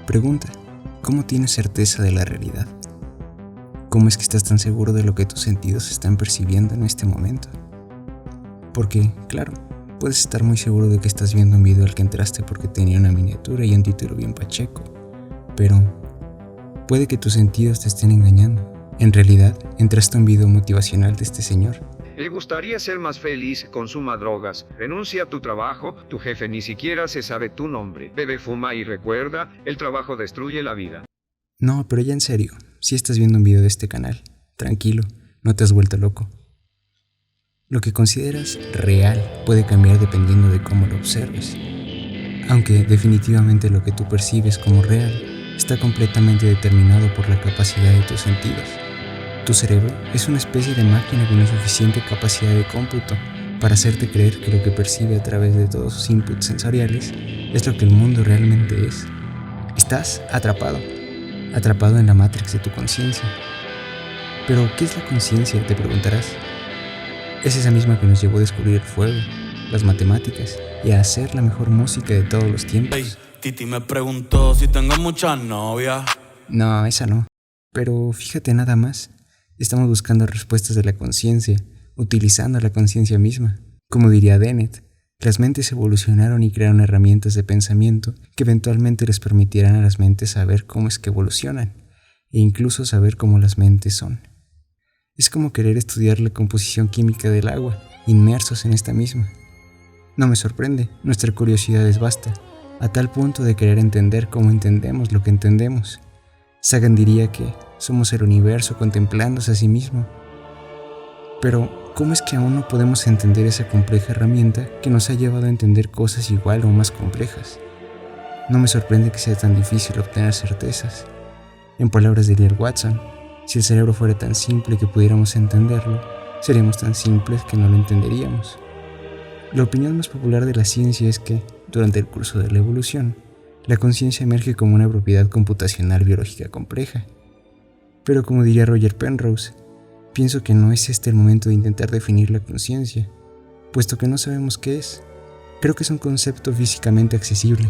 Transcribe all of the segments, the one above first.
Pregunta, ¿cómo tienes certeza de la realidad? ¿Cómo es que estás tan seguro de lo que tus sentidos están percibiendo en este momento? Porque, claro, puedes estar muy seguro de que estás viendo un video al que entraste porque tenía una miniatura y un título bien pacheco, pero puede que tus sentidos te estén engañando. En realidad, entraste a un video motivacional de este señor. ¿Le gustaría ser más feliz? Consuma drogas, renuncia a tu trabajo, tu jefe ni siquiera se sabe tu nombre. Bebe, fuma y recuerda, el trabajo destruye la vida. No, pero ya en serio, si estás viendo un video de este canal, tranquilo, no te has vuelto loco. Lo que consideras real puede cambiar dependiendo de cómo lo observes. Aunque definitivamente lo que tú percibes como real está completamente determinado por la capacidad de tus sentidos. Tu cerebro es una especie de máquina con la suficiente capacidad de cómputo para hacerte creer que lo que percibe a través de todos sus inputs sensoriales es lo que el mundo realmente es. Estás atrapado en la matrix de tu conciencia. Pero, ¿qué es la conciencia?, te preguntarás. Es esa misma que nos llevó a descubrir el fuego, las matemáticas y a hacer la mejor música de todos los tiempos. Hey, Titi me preguntó si tengo muchas novias. No, esa no. Pero fíjate nada más. Estamos buscando respuestas de la conciencia, utilizando la conciencia misma. Como diría Dennett, las mentes evolucionaron y crearon herramientas de pensamiento que eventualmente les permitirán a las mentes saber cómo es que evolucionan, e incluso saber cómo las mentes son. Es como querer estudiar la composición química del agua, inmersos en esta misma. No me sorprende, nuestra curiosidad es vasta, a tal punto de querer entender cómo entendemos lo que entendemos. Sagan diría que somos el universo contemplándose a sí mismo. Pero, ¿cómo es que aún no podemos entender esa compleja herramienta que nos ha llevado a entender cosas igual o más complejas? No me sorprende que sea tan difícil obtener certezas. En palabras de Liel Watson, si el cerebro fuera tan simple que pudiéramos entenderlo, seríamos tan simples que no lo entenderíamos. La opinión más popular de la ciencia es que, durante el curso de la evolución, la conciencia emerge como una propiedad computacional biológica compleja. Pero como diría Roger Penrose, pienso que no es este el momento de intentar definir la conciencia, puesto que no sabemos qué es. Creo que es un concepto físicamente accesible.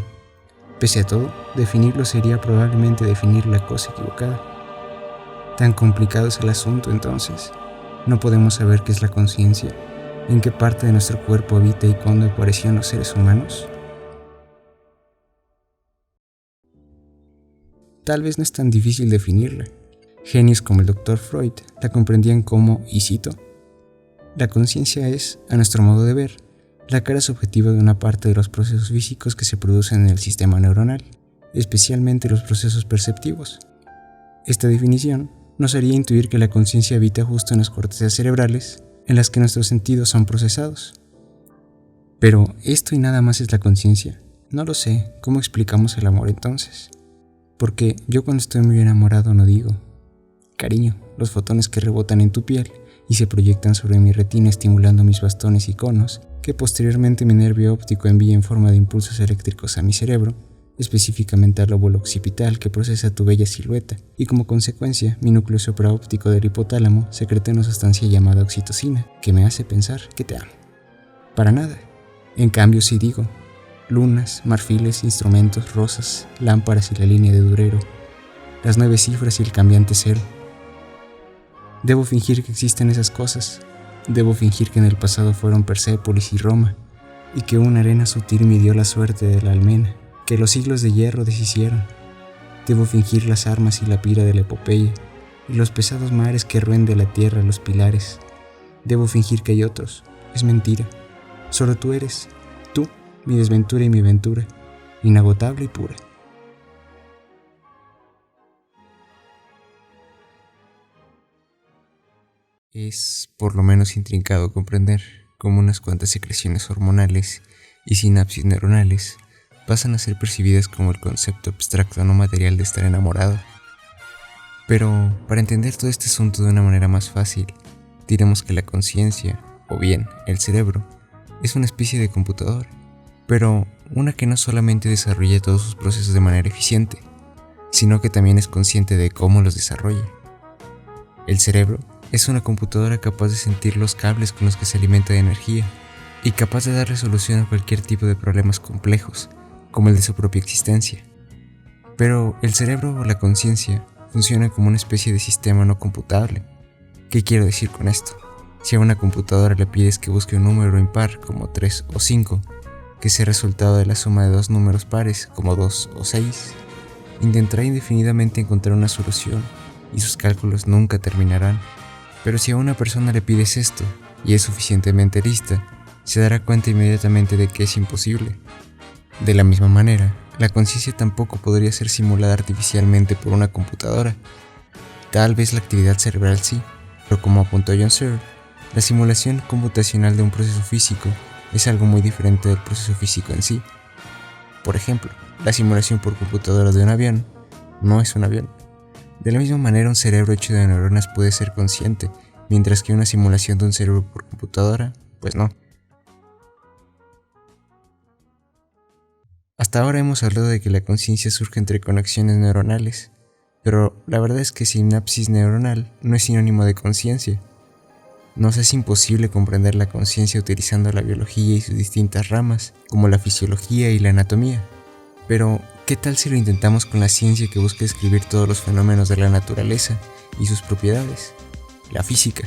Pese a todo, definirlo sería probablemente definir la cosa equivocada. Tan complicado es el asunto entonces. No podemos saber qué es la conciencia, en qué parte de nuestro cuerpo habita y cuándo apareció en los seres humanos. Tal vez no es tan difícil definirla. Genios como el Dr. Freud la comprendían como, y cito, la conciencia es, a nuestro modo de ver, la cara subjetiva de una parte de los procesos físicos que se producen en el sistema neuronal, especialmente los procesos perceptivos. Esta definición nos haría intuir que la conciencia habita justo en las cortezas cerebrales en las que nuestros sentidos son procesados. Pero, ¿esto y nada más es la conciencia? No lo sé, ¿cómo explicamos el amor entonces? Porque yo cuando estoy muy enamorado no digo, cariño, los fotones que rebotan en tu piel y se proyectan sobre mi retina estimulando mis bastones y conos, que posteriormente mi nervio óptico envía en forma de impulsos eléctricos a mi cerebro, específicamente al lóbulo occipital que procesa tu bella silueta, y como consecuencia mi núcleo supraóptico del hipotálamo secreta una sustancia llamada oxitocina, que me hace pensar que te amo. Para nada. En cambio si digo, lunas, marfiles, instrumentos, rosas, lámparas y la línea de Durero, las 9 cifras y el cambiante cero. Debo fingir que existen esas cosas. Debo fingir que en el pasado fueron Persépolis y Roma, y que una arena sutil midió la suerte de la almena, que los siglos de hierro deshicieron. Debo fingir las armas y la pira de la epopeya, y los pesados mares que ruen de la tierra los pilares. Debo fingir que hay otros. Es mentira. Solo tú eres. Tú, mi desventura y mi ventura, inagotable y pura. Es por lo menos intrincado comprender cómo unas cuantas secreciones hormonales y sinapsis neuronales pasan a ser percibidas como el concepto abstracto no material de estar enamorado. Pero para entender todo este asunto de una manera más fácil, diremos que la conciencia, o bien el cerebro, es una especie de computadora, pero una que no solamente desarrolla todos sus procesos de manera eficiente, sino que también es consciente de cómo los desarrolla. El cerebro es una computadora capaz de sentir los cables con los que se alimenta de energía y capaz de darle solución a cualquier tipo de problemas complejos, como el de su propia existencia. Pero el cerebro o la conciencia funciona como una especie de sistema no computable. ¿Qué quiero decir con esto? Si a una computadora le pides que busque un número impar como 3 o 5, que sea resultado de la suma de dos números pares como 2 o 6, intentará indefinidamente encontrar una solución y sus cálculos nunca terminarán. Pero si a una persona le pides esto y es suficientemente lista, se dará cuenta inmediatamente de que es imposible. De la misma manera, la conciencia tampoco podría ser simulada artificialmente por una computadora. Tal vez la actividad cerebral sí, pero como apuntó John Searle, la simulación computacional de un proceso físico es algo muy diferente del proceso físico en sí. Por ejemplo, la simulación por computadora de un avión no es un avión. De la misma manera, un cerebro hecho de neuronas puede ser consciente, mientras que una simulación de un cerebro por computadora, pues no. Hasta ahora hemos hablado de que la conciencia surge entre conexiones neuronales, pero la verdad es que sinapsis neuronal no es sinónimo de conciencia. Nos es imposible comprender la conciencia utilizando la biología y sus distintas ramas, como la fisiología y la anatomía. Pero, ¿qué tal si lo intentamos con la ciencia que busca describir todos los fenómenos de la naturaleza y sus propiedades? La física.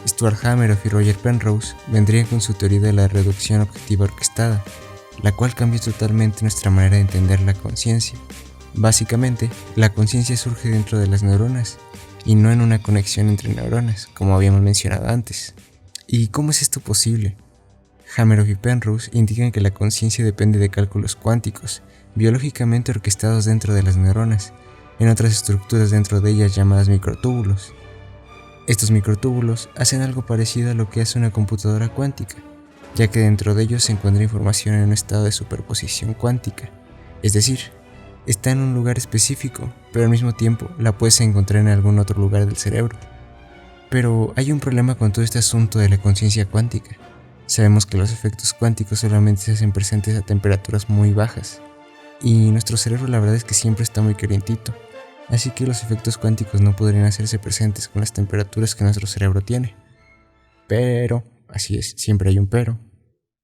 Stuart Hameroff y Roger Penrose vendrían con su teoría de la reducción objetiva orquestada, la cual cambió totalmente nuestra manera de entender la conciencia. Básicamente, la conciencia surge dentro de las neuronas, y no en una conexión entre neuronas, como habíamos mencionado antes. ¿Y cómo es esto posible? Hameroff y Penrose indican que la conciencia depende de cálculos cuánticos, biológicamente orquestados dentro de las neuronas, en otras estructuras dentro de ellas llamadas microtúbulos. Estos microtúbulos hacen algo parecido a lo que hace una computadora cuántica, ya que dentro de ellos se encuentra información en un estado de superposición cuántica, es decir, está en un lugar específico, pero al mismo tiempo la puedes encontrar en algún otro lugar del cerebro. Pero hay un problema con todo este asunto de la conciencia cuántica. Sabemos que los efectos cuánticos solamente se hacen presentes a temperaturas muy bajas, y nuestro cerebro la verdad es que siempre está muy calientito, así que los efectos cuánticos no podrían hacerse presentes con las temperaturas que nuestro cerebro tiene. Pero, así es, siempre hay un pero.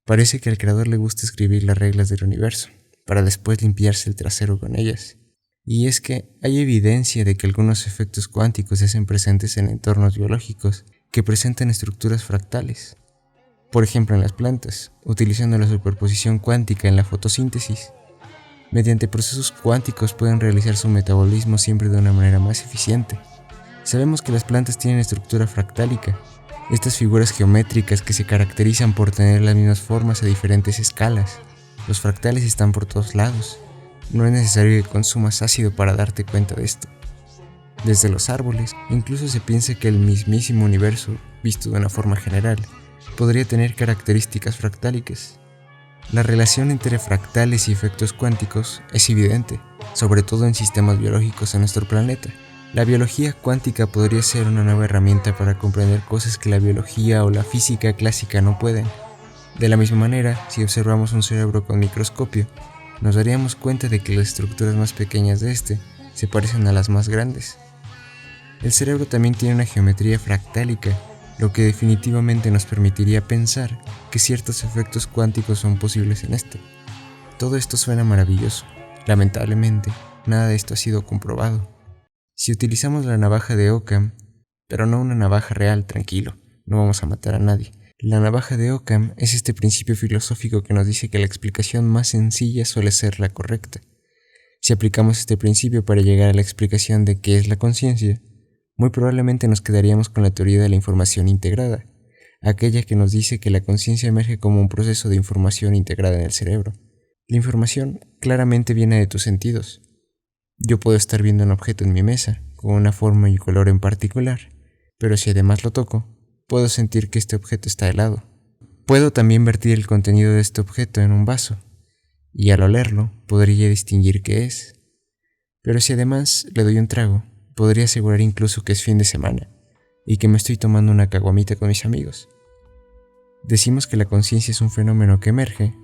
Parece que al creador le gusta escribir las reglas del universo, para después limpiarse el trasero con ellas. Y es que hay evidencia de que algunos efectos cuánticos se hacen presentes en entornos biológicos que presentan estructuras fractales. Por ejemplo, en las plantas, utilizando la superposición cuántica en la fotosíntesis. Mediante procesos cuánticos pueden realizar su metabolismo siempre de una manera más eficiente. Sabemos que las plantas tienen estructura fractálica, estas figuras geométricas que se caracterizan por tener las mismas formas a diferentes escalas. Los fractales están por todos lados. No es necesario que consumas ácido para darte cuenta de esto. Desde los árboles, incluso se piensa que el mismísimo universo, visto de una forma general, podría tener características fractálicas. La relación entre fractales y efectos cuánticos es evidente, sobre todo en sistemas biológicos en nuestro planeta. La biología cuántica podría ser una nueva herramienta para comprender cosas que la biología o la física clásica no pueden. De la misma manera, si observamos un cerebro con microscopio, nos daríamos cuenta de que las estructuras más pequeñas de este se parecen a las más grandes. El cerebro también tiene una geometría fractálica, lo que definitivamente nos permitiría pensar que ciertos efectos cuánticos son posibles en este. Todo esto suena maravilloso. Lamentablemente, nada de esto ha sido comprobado. Si utilizamos la navaja de Occam, pero no una navaja real, tranquilo, no vamos a matar a nadie. La navaja de Occam es este principio filosófico que nos dice que la explicación más sencilla suele ser la correcta. Si aplicamos este principio para llegar a la explicación de qué es la conciencia, muy probablemente nos quedaríamos con la teoría de la información integrada, aquella que nos dice que la conciencia emerge como un proceso de información integrada en el cerebro. La información claramente viene de tus sentidos. Yo puedo estar viendo un objeto en mi mesa, con una forma y color en particular, pero si además lo toco, puedo sentir que este objeto está helado. Puedo también vertir el contenido de este objeto en un vaso, y al olerlo podría distinguir qué es. Pero si además le doy un trago, podría asegurar incluso que es fin de semana, y que me estoy tomando una caguamita con mis amigos. Decimos que la conciencia es un fenómeno que emerge,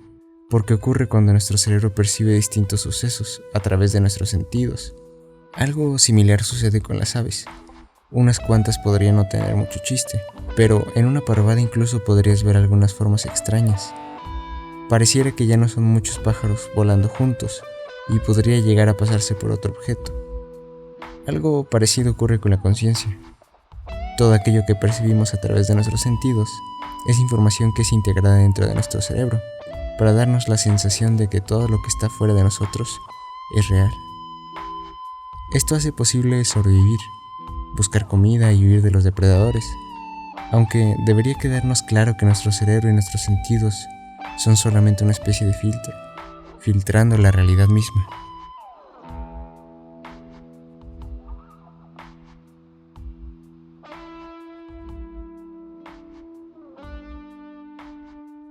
porque ocurre cuando nuestro cerebro percibe distintos sucesos a través de nuestros sentidos. Algo similar sucede con las aves. Unas cuantas podrían no tener mucho chiste, pero en una parvada incluso podrías ver algunas formas extrañas. Pareciera que ya no son muchos pájaros volando juntos, y podría llegar a pasarse por otro objeto. Algo parecido ocurre con la conciencia. Todo aquello que percibimos a través de nuestros sentidos es información que es integrada dentro de nuestro cerebro para darnos la sensación de que todo lo que está fuera de nosotros es real. Esto hace posible sobrevivir, buscar comida y huir de los depredadores, aunque debería quedarnos claro que nuestro cerebro y nuestros sentidos son solamente una especie de filtro, filtrando la realidad misma.